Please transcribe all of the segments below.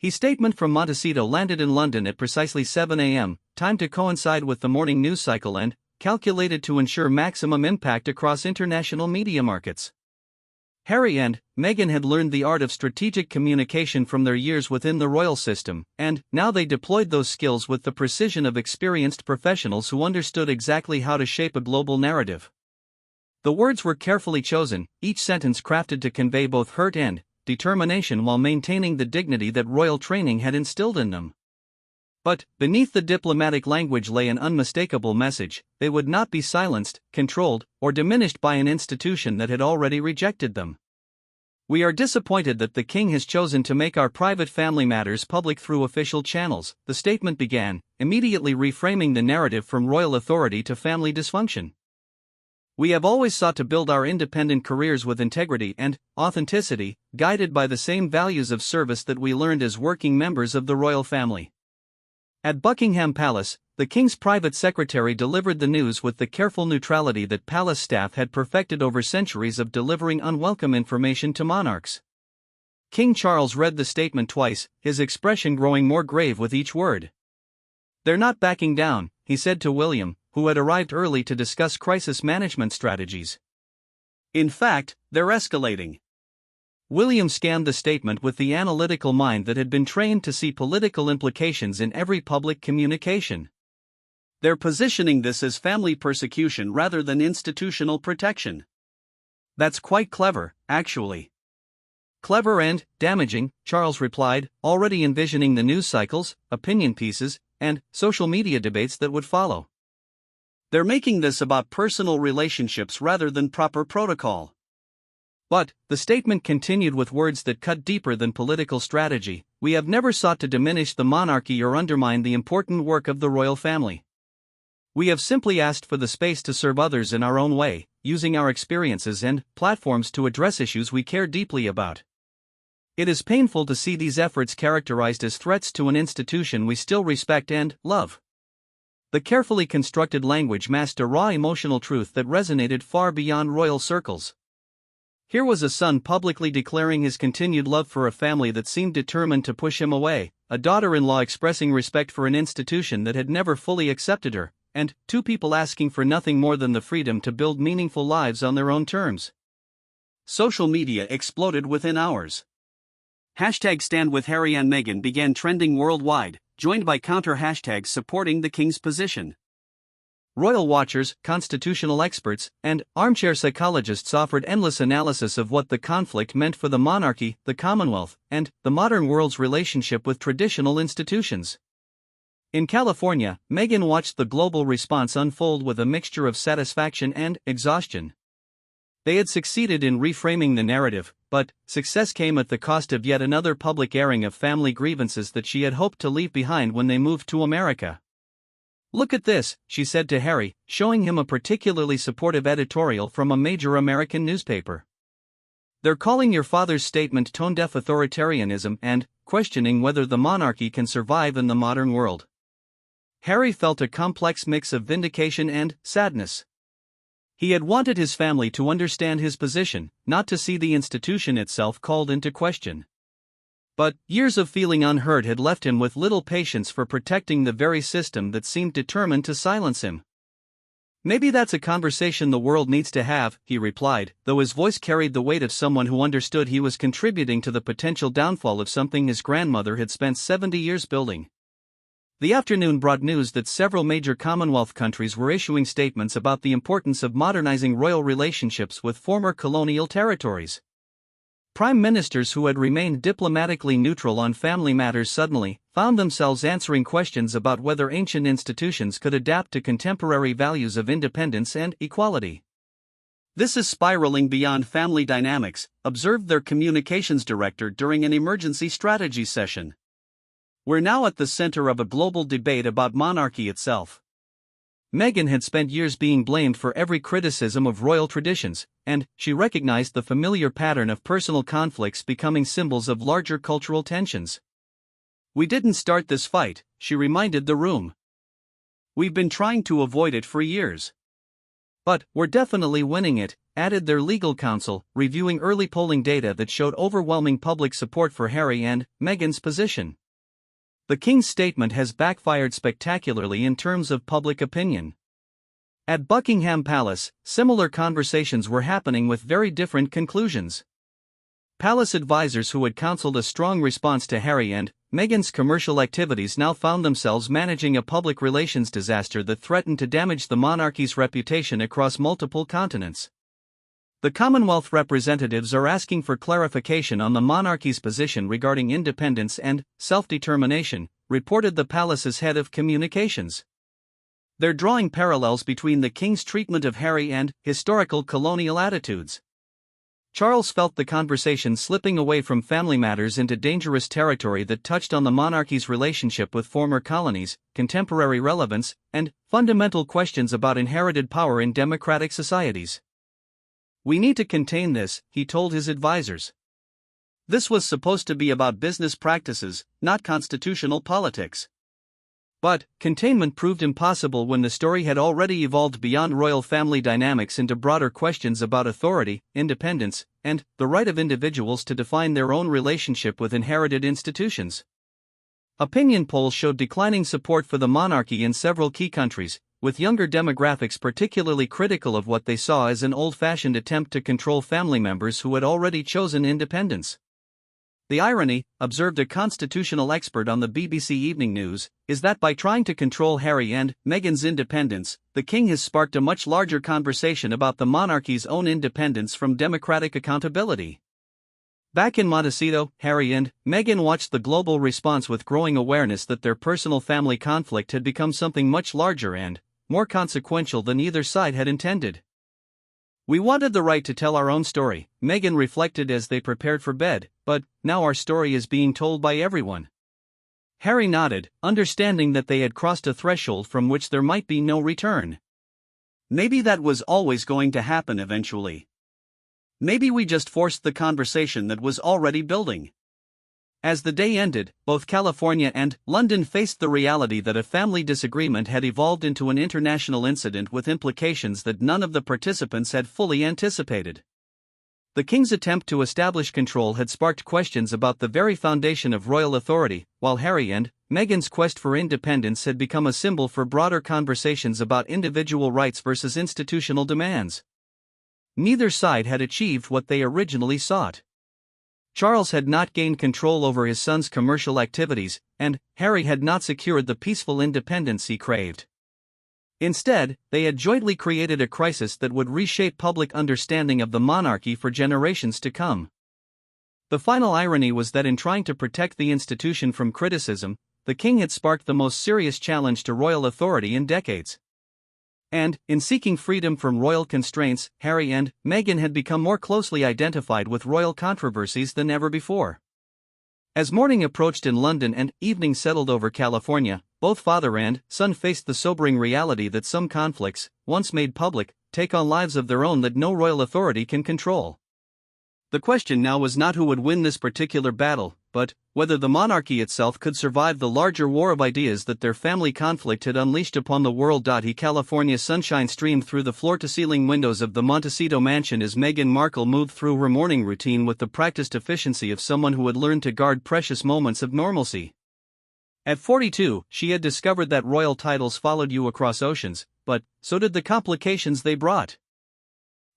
His statement from Montecito landed in London at precisely 7 a.m., timed to coincide with the morning news cycle and calculated to ensure maximum impact across international media markets. Harry and Meghan had learned the art of strategic communication from their years within the royal system, and now they deployed those skills with the precision of experienced professionals who understood exactly how to shape a global narrative. The words were carefully chosen, each sentence crafted to convey both hurt and determination while maintaining the dignity that royal training had instilled in them. But, beneath the diplomatic language lay an unmistakable message: they would not be silenced, controlled, or diminished by an institution that had already rejected them. "We are disappointed that the king has chosen to make our private family matters public through official channels," the statement began, immediately reframing the narrative from royal authority to family dysfunction. "We have always sought to build our independent careers with integrity and authenticity, guided by the same values of service that we learned as working members of the royal family." At Buckingham Palace, the king's private secretary delivered the news with the careful neutrality that palace staff had perfected over centuries of delivering unwelcome information to monarchs. King Charles read the statement twice, his expression growing more grave with each word. "They're not backing down," he said to William, who had arrived early to discuss crisis management strategies. "In fact, they're escalating." William scanned the statement with the analytical mind that had been trained to see political implications in every public communication. "They're positioning this as family persecution rather than institutional protection." "That's quite clever, actually." "Clever and damaging," Charles replied, already envisioning the news cycles, opinion pieces, and social media debates that would follow. "They're making this about personal relationships rather than proper protocol." But, the statement continued with words that cut deeper than political strategy: "We have never sought to diminish the monarchy or undermine the important work of the royal family. We have simply asked for the space to serve others in our own way, using our experiences and platforms to address issues we care deeply about." It is painful to see these efforts characterized as threats to an institution we still respect and love. The carefully constructed language masked a raw emotional truth that resonated far beyond royal circles. Here was a son publicly declaring his continued love for a family that seemed determined to push him away, a daughter-in-law expressing respect for an institution that had never fully accepted her, and two people asking for nothing more than the freedom to build meaningful lives on their own terms. Social media exploded within hours. #StandWithHarry and Meghan began trending worldwide, joined by counter hashtags supporting the king's position. Royal watchers, constitutional experts, and armchair psychologists offered endless analysis of what the conflict meant for the monarchy, the Commonwealth, and the modern world's relationship with traditional institutions. In California, Meghan watched the global response unfold with a mixture of satisfaction and exhaustion. They had succeeded in reframing the narrative, but success came at the cost of yet another public airing of family grievances that she had hoped to leave behind when they moved to America. "Look at this," she said to Harry, showing him a particularly supportive editorial from a major American newspaper. "They're calling your father's statement tone-deaf authoritarianism and questioning whether the monarchy can survive in the modern world." Harry felt a complex mix of vindication and sadness. He had wanted his family to understand his position, not to see the institution itself called into question. But years of feeling unheard had left him with little patience for protecting the very system that seemed determined to silence him. "Maybe that's a conversation the world needs to have," he replied, though his voice carried the weight of someone who understood he was contributing to the potential downfall of something his grandmother had spent 70 years building. The afternoon brought news that several major Commonwealth countries were issuing statements about the importance of modernizing royal relationships with former colonial territories. Prime ministers who had remained diplomatically neutral on family matters suddenly found themselves answering questions about whether ancient institutions could adapt to contemporary values of independence and equality. "This is spiraling beyond family dynamics," observed their communications director during an emergency strategy session. "We're now at the center of a global debate about monarchy itself." Meghan had spent years being blamed for every criticism of royal traditions, and she recognized the familiar pattern of personal conflicts becoming symbols of larger cultural tensions. "We didn't start this fight," she reminded the room. "We've been trying to avoid it for years. But we're definitely winning it," added their legal counsel, reviewing early polling data that showed overwhelming public support for Harry and Meghan's position. The King's statement has backfired spectacularly in terms of public opinion. At Buckingham Palace, similar conversations were happening with very different conclusions. Palace advisors who had counseled a strong response to Harry and Meghan's commercial activities now found themselves managing a public relations disaster that threatened to damage the monarchy's reputation across multiple continents. The Commonwealth representatives are asking for clarification on the monarchy's position regarding independence and self-determination, reported the palace's head of communications. They're drawing parallels between the King's treatment of Harry and historical colonial attitudes. Charles felt the conversation slipping away from family matters into dangerous territory that touched on the monarchy's relationship with former colonies, contemporary relevance, and fundamental questions about inherited power in democratic societies. "We need to contain this," he told his advisors. This was supposed to be about business practices, not constitutional politics. But containment proved impossible when the story had already evolved beyond royal family dynamics into broader questions about authority, independence, and the right of individuals to define their own relationship with inherited institutions. Opinion polls showed declining support for the monarchy in several key countries, with younger demographics particularly critical of what they saw as an old-fashioned attempt to control family members who had already chosen independence. The irony, observed a constitutional expert on the BBC Evening News, is that by trying to control Harry and Meghan's independence, the King has sparked a much larger conversation about the monarchy's own independence from democratic accountability. Back in Montecito, Harry and Meghan watched the global response with growing awareness that their personal family conflict had become something much larger and more consequential than either side had intended. "We wanted the right to tell our own story," Meghan reflected as they prepared for bed, "but now our story is being told by everyone." Harry nodded, understanding that they had crossed a threshold from which there might be no return. "Maybe that was always going to happen eventually. Maybe we just forced the conversation that was already building." As the day ended, both California and London faced the reality that a family disagreement had evolved into an international incident with implications that none of the participants had fully anticipated. The King's attempt to establish control had sparked questions about the very foundation of royal authority, while Harry and Meghan's quest for independence had become a symbol for broader conversations about individual rights versus institutional demands. Neither side had achieved what they originally sought. Charles had not gained control over his son's commercial activities, and Harry had not secured the peaceful independence he craved. Instead, they had jointly created a crisis that would reshape public understanding of the monarchy for generations to come. The final irony was that in trying to protect the institution from criticism, the King had sparked the most serious challenge to royal authority in decades. And, in seeking freedom from royal constraints, Harry and Meghan had become more closely identified with royal controversies than ever before. As morning approached in London and evening settled over California, both father and son faced the sobering reality that some conflicts, once made public, take on lives of their own that no royal authority can control. The question now was not who would win this particular battle, but whether the monarchy itself could survive the larger war of ideas that their family conflict had unleashed upon the world. California's sunshine streamed through the floor-to-ceiling windows of the Montecito mansion as Meghan Markle moved through her morning routine with the practiced efficiency of someone who had learned to guard precious moments of normalcy. At 42, she had discovered that royal titles followed you across oceans, but so did the complications they brought.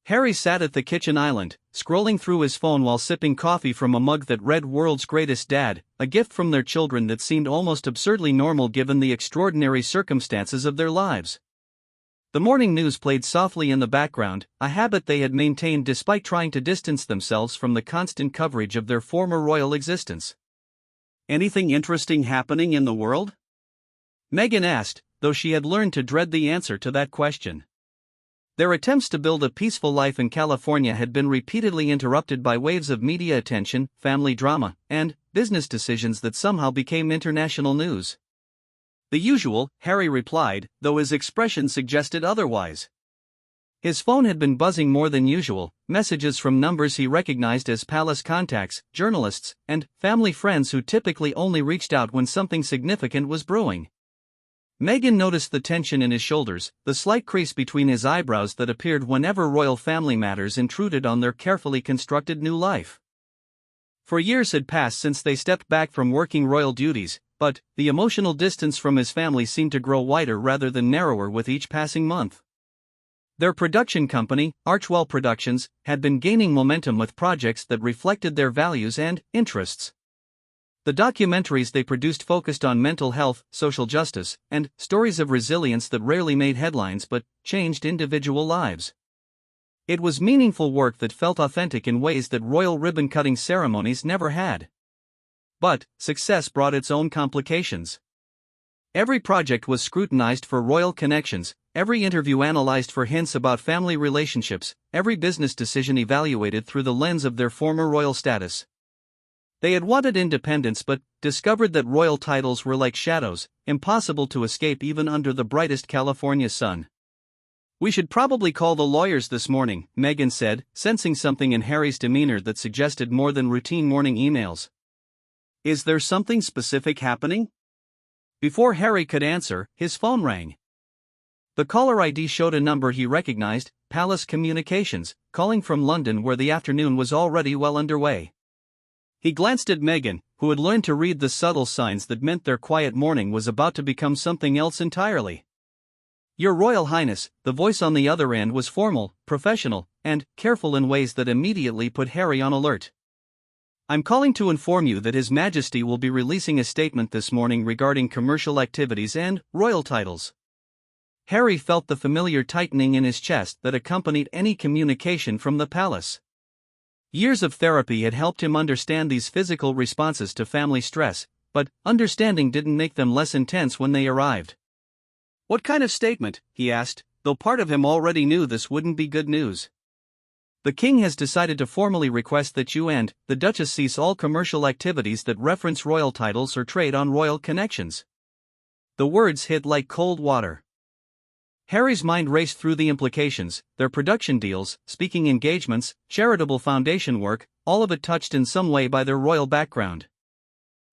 Harry sat at the kitchen island, scrolling through his phone while sipping coffee from a mug that read "World's Greatest Dad," a gift from their children that seemed almost absurdly normal given the extraordinary circumstances of their lives. The morning news played softly in the background, a habit they had maintained despite trying to distance themselves from the constant coverage of their former royal existence. "Anything interesting happening in the world?" Meghan asked, though she had learned to dread the answer to that question. Their attempts to build a peaceful life in California had been repeatedly interrupted by waves of media attention, family drama, and business decisions that somehow became international news. "The usual," Harry replied, though his expression suggested otherwise. His phone had been buzzing more than usual, messages from numbers he recognized as palace contacts, journalists, and family friends who typically only reached out when something significant was brewing. Meghan noticed the tension in his shoulders, the slight crease between his eyebrows that appeared whenever royal family matters intruded on their carefully constructed new life. For years had passed since they stepped back from working royal duties, but the emotional distance from his family seemed to grow wider rather than narrower with each passing month. Their production company, Archwell Productions, had been gaining momentum with projects that reflected their values and interests. The documentaries they produced focused on mental health, social justice, and stories of resilience that rarely made headlines but changed individual lives. It was meaningful work that felt authentic in ways that royal ribbon-cutting ceremonies never had. But success brought its own complications. Every project was scrutinized for royal connections, every interview analyzed for hints about family relationships, every business decision evaluated through the lens of their former royal status. They had wanted independence but discovered that royal titles were like shadows, impossible to escape even under the brightest California sun. "We should probably call the lawyers this morning," Meghan said, sensing something in Harry's demeanor that suggested more than routine morning emails. "Is there something specific happening?" Before Harry could answer, his phone rang. The caller ID showed a number he recognized, Palace Communications, calling from London where the afternoon was already well underway. He glanced at Meghan, who had learned to read the subtle signs that meant their quiet morning was about to become something else entirely. "Your Royal Highness," the voice on the other end was formal, professional, and careful in ways that immediately put Harry on alert. "I'm calling to inform you that His Majesty will be releasing a statement this morning regarding commercial activities and royal titles." Harry felt the familiar tightening in his chest that accompanied any communication from the palace. Years of therapy had helped him understand these physical responses to family stress, but understanding didn't make them less intense when they arrived. "What kind of statement?" he asked, though part of him already knew this wouldn't be good news. "The King has decided to formally request that you and the Duchess cease all commercial activities that reference royal titles or trade on royal connections." The words hit like cold water. Harry's mind raced through the implications: their production deals, speaking engagements, charitable foundation work, all of it touched in some way by their royal background.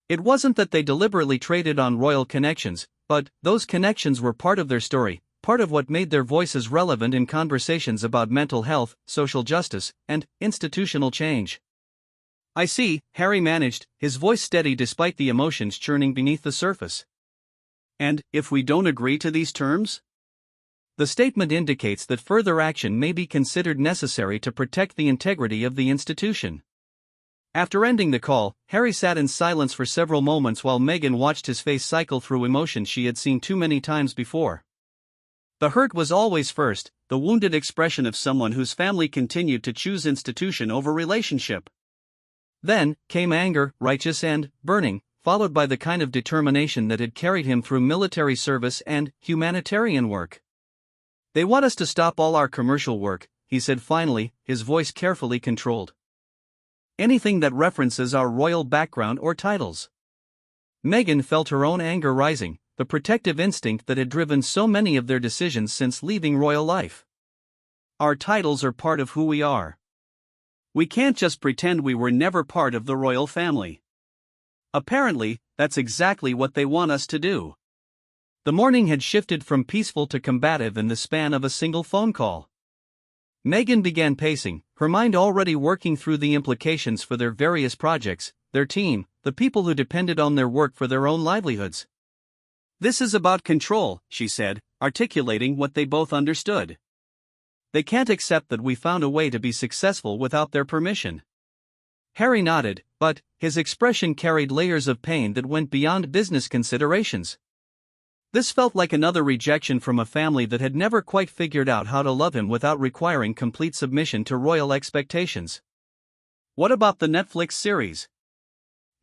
It wasn't that they deliberately traded on royal connections, but those connections were part of their story, part of what made their voices relevant in conversations about mental health, social justice, and institutional change. "I see," Harry managed, his voice steady despite the emotions churning beneath the surface. "And if we don't agree to these terms?" The statement indicates that further action may be considered necessary to protect the integrity of the institution. After ending the call, Harry sat in silence for several moments while Meghan watched his face cycle through emotions she had seen too many times before. The hurt was always first, the wounded expression of someone whose family continued to choose institution over relationship. Then came anger, righteous and burning, followed by the kind of determination that had carried him through military service and humanitarian work. "They want us to stop all our commercial work," he said finally, his voice carefully controlled. "Anything that references our royal background or titles." Meghan felt her own anger rising, the protective instinct that had driven so many of their decisions since leaving royal life. "Our titles are part of who we are. We can't just pretend we were never part of the royal family." Apparently, that's exactly what they want us to do. The morning had shifted from peaceful to combative in the span of a single phone call. Meghan began pacing, her mind already working through the implications for their various projects, their team, the people who depended on their work for their own livelihoods. "This is about control," she said, articulating what they both understood. "They can't accept that we found a way to be successful without their permission." Harry nodded, but his expression carried layers of pain that went beyond business considerations. This felt like another rejection from a family that had never quite figured out how to love him without requiring complete submission to royal expectations. "What about the Netflix series?"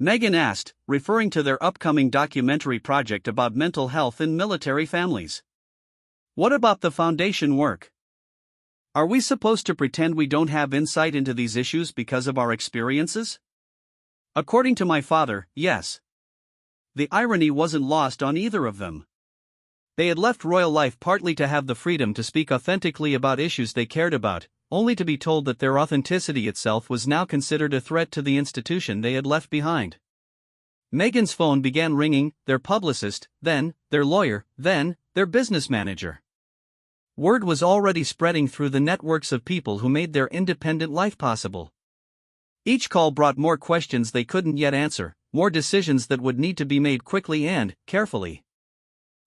Meghan asked, referring to their upcoming documentary project about mental health in military families. "What about the foundation work? Are we supposed to pretend we don't have insight into these issues because of our experiences?" According to my father, yes. The irony wasn't lost on either of them. They had left royal life partly to have the freedom to speak authentically about issues they cared about, only to be told that their authenticity itself was now considered a threat to the institution they had left behind. Meghan's phone began ringing, their publicist, then their lawyer, then their business manager. Word was already spreading through the networks of people who made their independent life possible. Each call brought more questions they couldn't yet answer, more decisions that would need to be made quickly and carefully.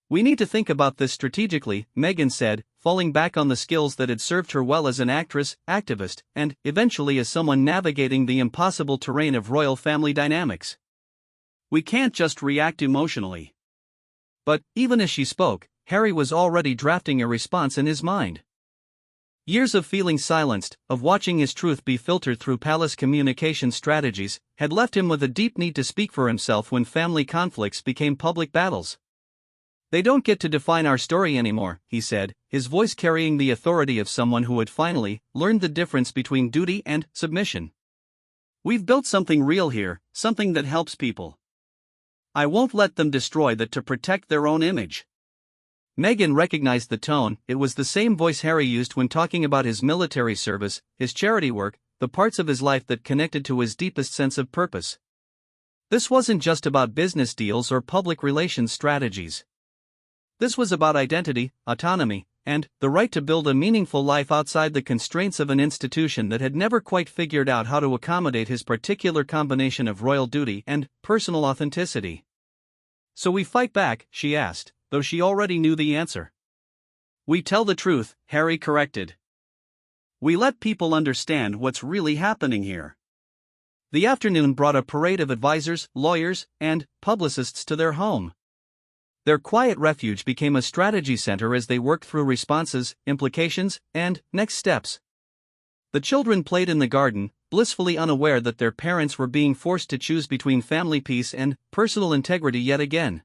"We need to think about this strategically," Meghan said, falling back on the skills that had served her well as an actress, activist, and, eventually, as someone navigating the impossible terrain of royal family dynamics. "We can't just react emotionally." But, even as she spoke, Harry was already drafting a response in his mind. Years of feeling silenced, of watching his truth be filtered through palace communication strategies, had left him with a deep need to speak for himself when family conflicts became public battles. "They don't get to define our story anymore," he said, his voice carrying the authority of someone who had finally learned the difference between duty and submission. "We've built something real here, something that helps people. I won't let them destroy that to protect their own image." Meghan recognized the tone. It was the same voice Harry used when talking about his military service, his charity work, the parts of his life that connected to his deepest sense of purpose. This wasn't just about business deals or public relations strategies. This was about identity, autonomy, and the right to build a meaningful life outside the constraints of an institution that had never quite figured out how to accommodate his particular combination of royal duty and personal authenticity. "So we fight back?" she asked, though she already knew the answer. "We tell the truth," Harry corrected. "We let people understand what's really happening here." The afternoon brought a parade of advisors, lawyers, and publicists to their home. Their quiet refuge became a strategy center as they worked through responses, implications, and next steps. The children played in the garden, blissfully unaware that their parents were being forced to choose between family peace and personal integrity yet again.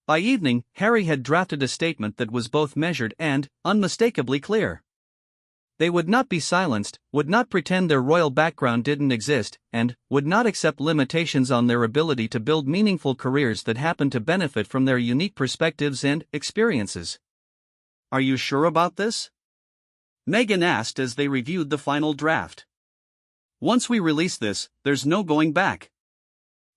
By evening, Harry had drafted a statement that was both measured and unmistakably clear. They would not be silenced, would not pretend their royal background didn't exist, and would not accept limitations on their ability to build meaningful careers that happened to benefit from their unique perspectives and experiences. "Are you sure about this?" Meghan asked as they reviewed the final draft. "Once we release this, there's no going back."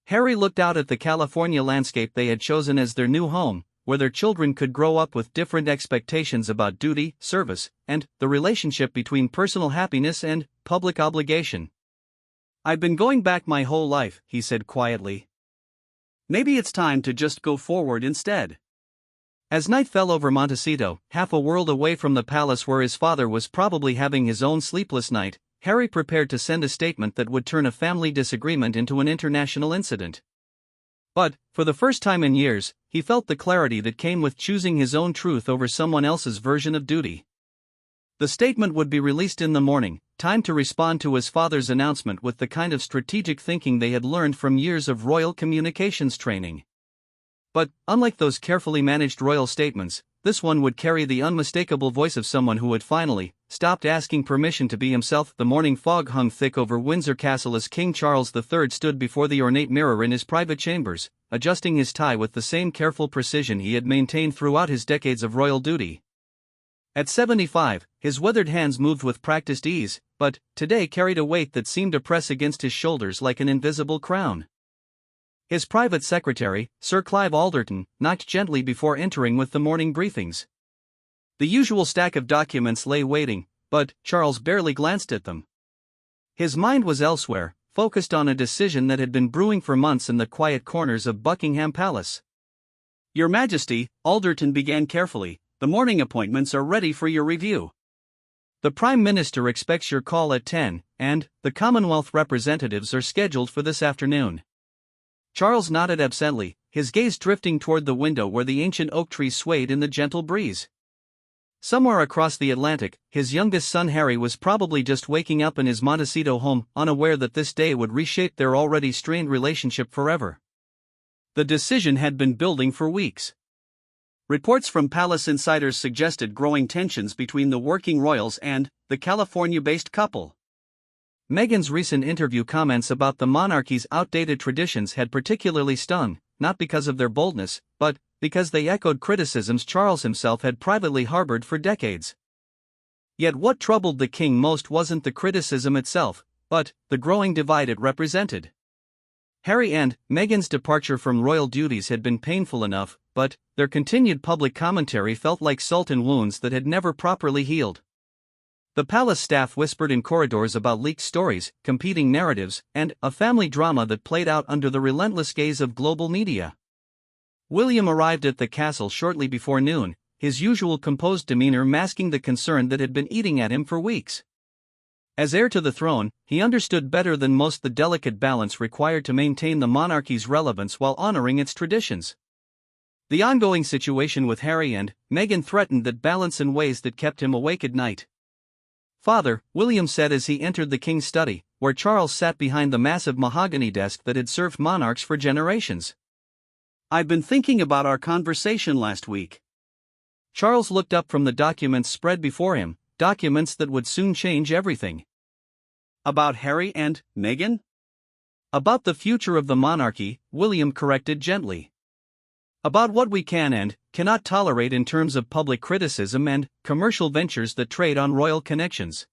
Harry looked out at the California landscape they had chosen as their new home, where their children could grow up with different expectations about duty, service, and the relationship between personal happiness and public obligation. "I've been going back my whole life," he said quietly. "Maybe it's time to just go forward instead." As night fell over Montecito, half a world away from the palace where his father was probably having his own sleepless night, Harry prepared to send a statement that would turn a family disagreement into an international incident. But, for the first time in years, he felt the clarity that came with choosing his own truth over someone else's version of duty. The statement would be released in the morning, time to respond to his father's announcement with the kind of strategic thinking they had learned from years of royal communications training. But, unlike those carefully managed royal statements, this one would carry the unmistakable voice of someone who had finally stopped asking permission to be himself. The morning fog hung thick over Windsor Castle as King Charles III stood before the ornate mirror in his private chambers, adjusting his tie with the same careful precision he had maintained throughout his decades of royal duty. At 75, his weathered hands moved with practiced ease, but today carried a weight that seemed to press against his shoulders like an invisible crown. His private secretary, Sir Clive Alderton, knocked gently before entering with the morning briefings. The usual stack of documents lay waiting, but Charles barely glanced at them. His mind was elsewhere, focused on a decision that had been brewing for months in the quiet corners of Buckingham Palace. "Your Majesty," Alderton began carefully, "the morning appointments are ready for your review. The Prime Minister expects your call at 10, and the Commonwealth representatives are scheduled for this afternoon." Charles nodded absently, his gaze drifting toward the window where the ancient oak tree swayed in the gentle breeze. Somewhere across the Atlantic, his youngest son Harry was probably just waking up in his Montecito home, unaware that this day would reshape their already strained relationship forever. The decision had been building for weeks. Reports from palace insiders suggested growing tensions between the working royals and the California-based couple. Meghan's recent interview comments about the monarchy's outdated traditions had particularly stung, not because of their boldness, but because they echoed criticisms Charles himself had privately harbored for decades. Yet what troubled the king most wasn't the criticism itself, but the growing divide it represented. Harry and Meghan's departure from royal duties had been painful enough, but their continued public commentary felt like salt in wounds that had never properly healed. The palace staff whispered in corridors about leaked stories, competing narratives, and a family drama that played out under the relentless gaze of global media. William arrived at the castle shortly before noon, his usual composed demeanor masking the concern that had been eating at him for weeks. As heir to the throne, he understood better than most the delicate balance required to maintain the monarchy's relevance while honoring its traditions. The ongoing situation with Harry and Meghan threatened that balance in ways that kept him awake at night. "Father," William said as he entered the king's study, where Charles sat behind the massive mahogany desk that had served monarchs for generations. "I've been thinking about our conversation last week." Charles looked up from the documents spread before him, documents that would soon change everything. "About Harry and Meghan?" "About the future of the monarchy," William corrected gently. "About what we can and cannot tolerate in terms of public criticism and commercial ventures that trade on royal connections."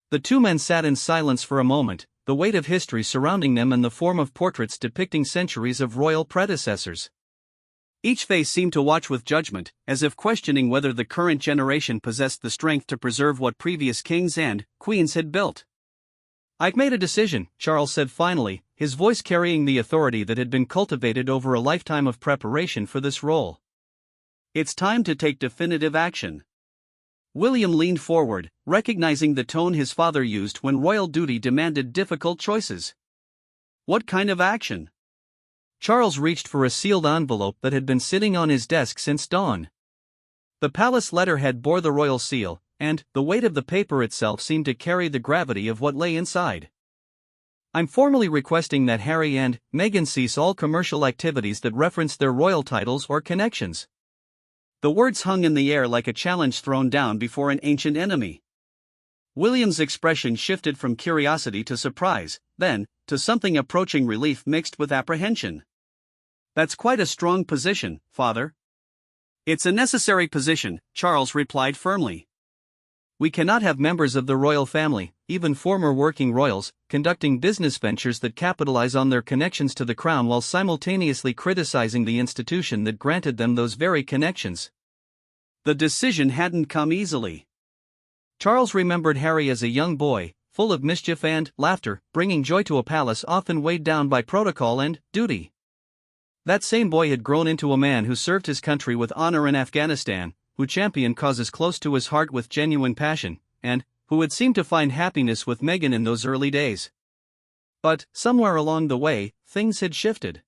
The two men sat in silence for a moment, the weight of history surrounding them in the form of portraits depicting centuries of royal predecessors. Each face seemed to watch with judgment, as if questioning whether the current generation possessed the strength to preserve what previous kings and queens had built. "I've made a decision," Charles said finally, his voice carrying the authority that had been cultivated over a lifetime of preparation for this role. "It's time to take definitive action." William leaned forward, recognizing the tone his father used when royal duty demanded difficult choices. "What kind of action?" Charles reached for a sealed envelope that had been sitting on his desk since dawn. The palace letterhead bore the royal seal, and the weight of the paper itself seemed to carry the gravity of what lay inside. "I'm formally requesting that Harry and Meghan cease all commercial activities that reference their royal titles or connections." The words hung in the air like a challenge thrown down before an ancient enemy. William's expression shifted from curiosity to surprise, then to something approaching relief mixed with apprehension. "That's quite a strong position, Father." "It's a necessary position," Charles replied firmly. "We cannot have members of the royal family, even former working royals, conducting business ventures that capitalize on their connections to the crown while simultaneously criticizing the institution that granted them those very connections." The decision hadn't come easily. Charles remembered Harry as a young boy, full of mischief and laughter, bringing joy to a palace often weighed down by protocol and duty. That same boy had grown into a man who served his country with honor in Afghanistan, who championed causes close to his heart with genuine passion, and who had seemed to find happiness with Meghan in those early days. But somewhere along the way, things had shifted.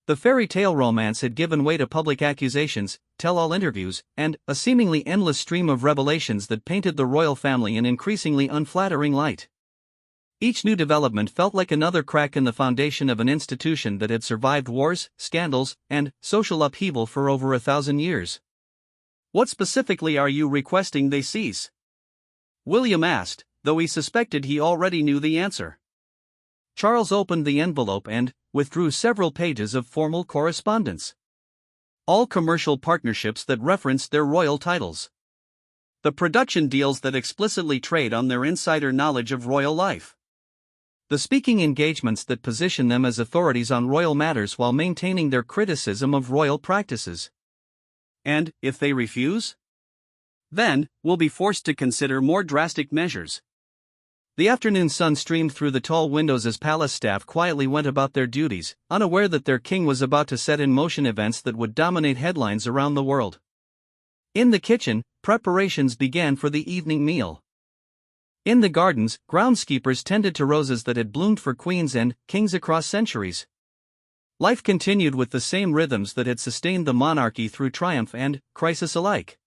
The fairy tale romance had given way to public accusations, tell-all interviews, and a seemingly endless stream of revelations that painted the royal family in increasingly unflattering light. Each new development felt like another crack in the foundation of an institution that had survived wars, scandals, and social upheaval for over 1,000 years. "What specifically are you requesting they cease?" William asked, though he suspected he already knew the answer. Charles opened the envelope and withdrew several pages of formal correspondence. "All commercial partnerships that reference their royal titles. The production deals that explicitly trade on their insider knowledge of royal life. The speaking engagements that position them as authorities on royal matters while maintaining their criticism of royal practices. And, if they refuse? Then, we'll be forced to consider more drastic measures." The afternoon sun streamed through the tall windows as palace staff quietly went about their duties, unaware that their king was about to set in motion events that would dominate headlines around the world. In the kitchen, preparations began for the evening meal. In the gardens, groundskeepers tended to roses that had bloomed for queens and kings across centuries. Life continued with the same rhythms that had sustained the monarchy through triumph and crisis alike.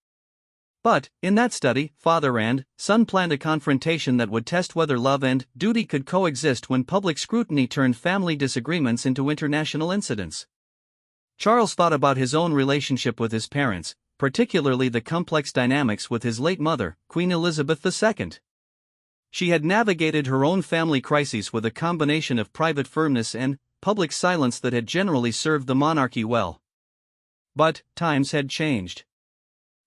But, in that study, father and son planned a confrontation that would test whether love and duty could coexist when public scrutiny turned family disagreements into international incidents. Charles thought about his own relationship with his parents, particularly the complex dynamics with his late mother, Queen Elizabeth II. She had navigated her own family crises with a combination of private firmness and public silence that had generally served the monarchy well. But times had changed.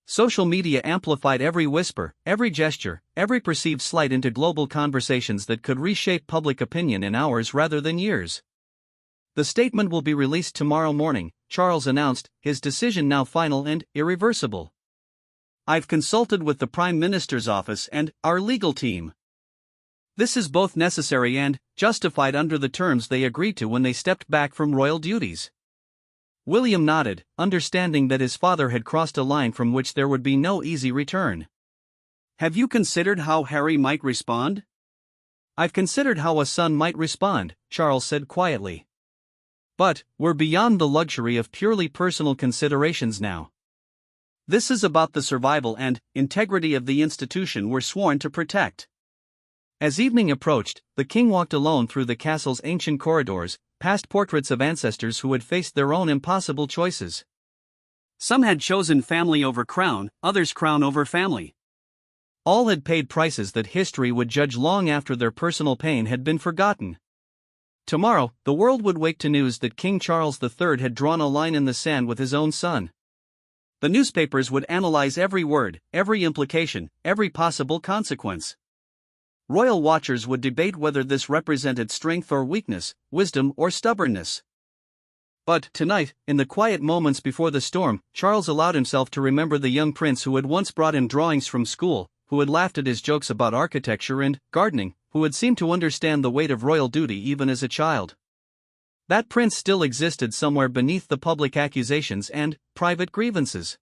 Social media amplified every whisper, every gesture, every perceived slight into global conversations that could reshape public opinion in hours rather than years. The statement will be released tomorrow morning, Charles announced, his decision now final and irreversible. I've consulted with the Prime Minister's office and our legal team. This is both necessary and justified under the terms they agreed to when they stepped back from royal duties. William nodded, understanding that his father had crossed a line from which there would be no easy return. Have you considered how Harry might respond? I've considered how a son might respond, Charles said quietly. But we're beyond the luxury of purely personal considerations now. This is about the survival and integrity of the institution we're sworn to protect. As evening approached, the king walked alone through the castle's ancient corridors, past portraits of ancestors who had faced their own impossible choices. Some had chosen family over crown, others crown over family. All had paid prices that history would judge long after their personal pain had been forgotten. Tomorrow, the world would wake to news that King Charles III had drawn a line in the sand with his own son. The newspapers would analyze every word, every implication, every possible consequence. Royal watchers would debate whether this represented strength or weakness, wisdom or stubbornness. But tonight, in the quiet moments before the storm, Charles allowed himself to remember the young prince who had once brought him drawings from school, who had laughed at his jokes about architecture and gardening, who had seemed to understand the weight of royal duty even as a child. That prince still existed somewhere beneath the public accusations and private grievances.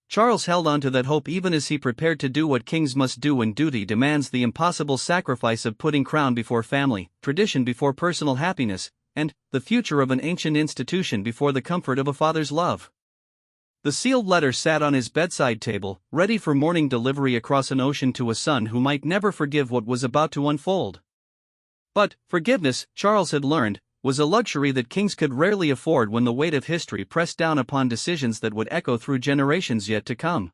Charles held on to that hope even as he prepared to do what kings must do when duty demands the impossible sacrifice of putting crown before family, tradition before personal happiness, and the future of an ancient institution before the comfort of a father's love. The sealed letter sat on his bedside table, ready for morning delivery across an ocean to a son who might never forgive what was about to unfold. But forgiveness, Charles had learned, was a luxury that kings could rarely afford when the weight of history pressed down upon decisions that would echo through generations yet to come.